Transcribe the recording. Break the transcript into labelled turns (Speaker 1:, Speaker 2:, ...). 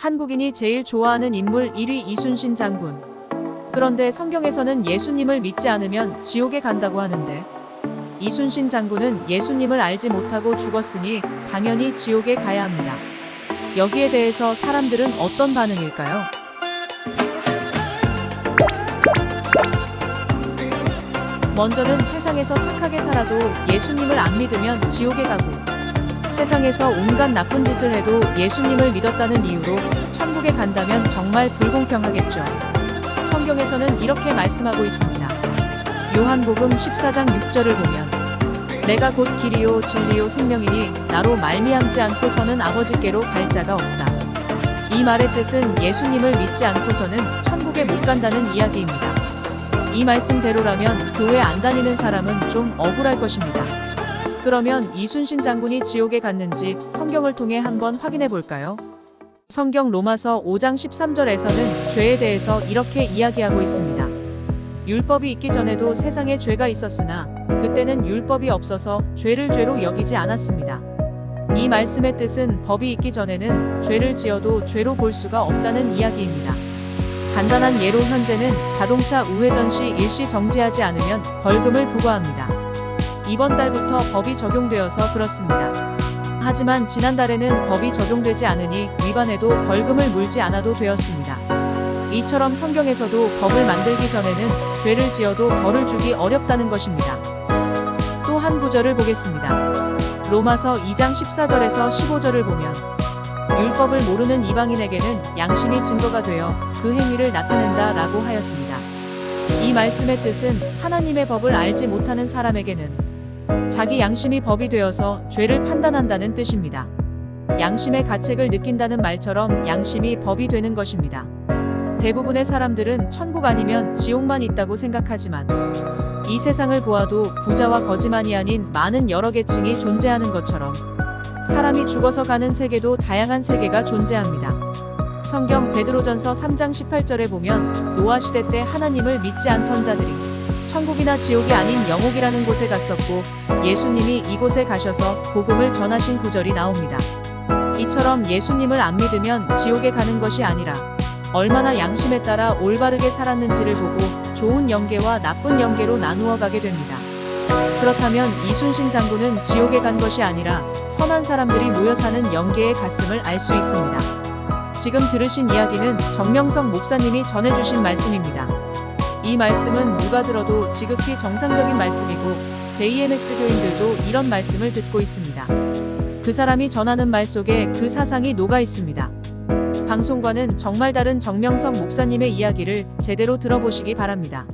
Speaker 1: 한국인이 제일 좋아하는 인물 1위 이순신 장군. 그런데 성경에서는 예수님을 믿지 않으면 지옥에 간다고 하는데, 이순신 장군은 예수님을 알지 못하고 죽었으니 당연히 지옥에 가야 합니다. 여기에 대해서 사람들은 어떤 반응일까요? 먼저는 세상에서 착하게 살아도 예수님을 안 믿으면 지옥에 가고, 세상에서 온갖 나쁜 짓을 해도 예수님을 믿었다는 이유로 천국에 간다면 정말 불공평하겠죠. 성경에서는 이렇게 말씀하고 있습니다. 요한복음 14장 6절을 보면, 내가 곧 길이요 진리요 생명이니 나로 말미암지 않고서는 아버지께로 갈 자가 없다. 이 말의 뜻은 예수님을 믿지 않고서는 천국에 못 간다는 이야기입니다. 이 말씀대로라면 교회 안 다니는 사람은 좀 억울할 것입니다. 그러면 이순신 장군이 지옥에 갔는지 성경을 통해 한번 확인해 볼까요? 성경 로마서 5장 13절에서는 죄에 대해서 이렇게 이야기하고 있습니다. 율법이 있기 전에도 세상에 죄가 있었으나 그때는 율법이 없어서 죄를 죄로 여기지 않았습니다. 이 말씀의 뜻은 법이 있기 전에는 죄를 지어도 죄로 볼 수가 없다는 이야기입니다. 간단한 예로 현재는 자동차 우회전 시 일시 정지하지 않으면 벌금을 부과합니다. 이번 달부터 법이 적용되어서 그렇습니다. 하지만 지난달에는 법이 적용되지 않으니 위반해도 벌금을 물지 않아도 되었습니다. 이처럼 성경에서도 법을 만들기 전에는 죄를 지어도 벌을 주기 어렵다는 것입니다. 또 한 구절을 보겠습니다. 로마서 2장 14절에서 15절을 보면, 율법을 모르는 이방인에게는 양심이 증거가 되어 그 행위를 나타낸다 라고 하였습니다. 이 말씀의 뜻은 하나님의 법을 알지 못하는 사람에게는 자기 양심이 법이 되어서 죄를 판단한다는 뜻입니다. 양심의 가책을 느낀다는 말처럼 양심이 법이 되는 것입니다. 대부분의 사람들은 천국 아니면 지옥만 있다고 생각하지만, 이 세상을 보아도 부자와 거지만이 아닌 많은 여러 계층이 존재하는 것처럼 사람이 죽어서 가는 세계도 다양한 세계가 존재합니다. 성경 베드로전서 3장 18절에 보면 노아 시대 때 하나님을 믿지 않던 자들이 천국이나 지옥이 아닌 영옥이라는 곳에 갔었고, 예수님이 이곳에 가셔서 복음을 전하신 구절이 나옵니다. 이처럼 예수님을 안 믿으면 지옥에 가는 것이 아니라 얼마나 양심에 따라 올바르게 살았는지를 보고 좋은 영계와 나쁜 영계로 나누어 가게 됩니다. 그렇다면 이순신 장군은 지옥에 간 것이 아니라 선한 사람들이 모여 사는 영계에 갔음을 알 수 있습니다. 지금 들으신 이야기는 정명석 목사님이 전해주신 말씀입니다. 이 말씀은 누가 들어도 지극히 정상적인 말씀이고 JMS 교인들도 이런 말씀을 듣고 있습니다. 그 사람이 전하는 말 속에 그 사상이 녹아 있습니다. 방송과는 정말 다른 정명석 목사님의 이야기를 제대로 들어보시기 바랍니다.